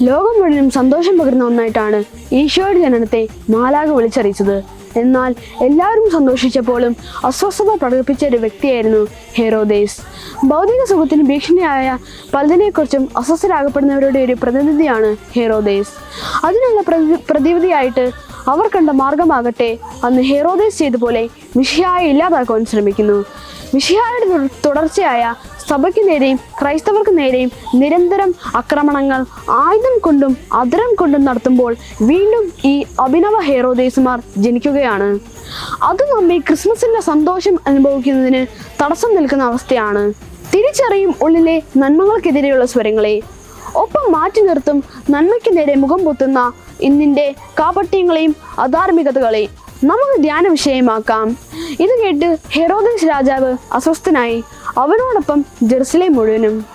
ലോകം മുഴുവനും സന്തോഷം പകരുന്ന ഒന്നായിട്ടാണ് ഈശോയുടെ ജനനത്തെ മാലാഖ വിളിച്ചറിയിച്ചത്. എന്നാൽ എല്ലാവരും സന്തോഷിച്ചപ്പോഴും അസ്വസ്ഥത പ്രകടിപ്പിച്ച ഒരു വ്യക്തിയായിരുന്നു ഹെറോദേസ്. ഭൗതിക സുഖത്തിന് ഭീഷണിയായ പലതിനെക്കുറിച്ചും അസ്വസ്ഥരാകപ്പെടുന്നവരുടെ ഒരു പ്രതിനിധിയാണ് ഹെറോദേസ്. അതിനുള്ള പ്രതിവിധിയായിട്ട് അവർ കണ്ട മാർഗമാകട്ടെ അന്ന് ഹെറോദേസ് ചെയ്തപോലെ മിശിഹായെ ഇല്ലാതാക്കുവാൻ ശ്രമിക്കുന്നു. മിശിഹായുടെ തുടർച്ചയായ സഭയ്ക്ക് നേരെയും ക്രൈസ്തവർക്ക് നേരെയും നിരന്തരം ആക്രമണങ്ങൾ ആയുധം കൊണ്ടും അധരം കൊണ്ടും നടത്തുമ്പോൾ വീണ്ടും ഈ അഭിനവ ഹെറോദേസുമാർ ജനിക്കുകയാണ്. അത് നമ്മെ ക്രിസ്മസിന്റെ സന്തോഷം അനുഭവിക്കുന്നതിന് തടസ്സം നിൽക്കുന്ന അവസ്ഥയാണ്. തിരിച്ചറിയും ഉള്ളിലെ നന്മകൾക്കെതിരെയുള്ള സ്വരങ്ങളെ, ഒപ്പം മാറ്റി നിർത്തും നന്മയ്ക്ക് നേരെ മുഖം പൊത്തുന്ന ഇന്നിന്റെ കാപട്യങ്ങളെയും അധാർമികതകളെയും. നമുക്ക് ധ്യാന വിഷയമാക്കാം. ഇത് കേട്ട് ഹെറോദേസ് രാജാവ് അസ്വസ്ഥനായി. അവനോടൊപ്പം ജെറുസലേം മുഴുവനും.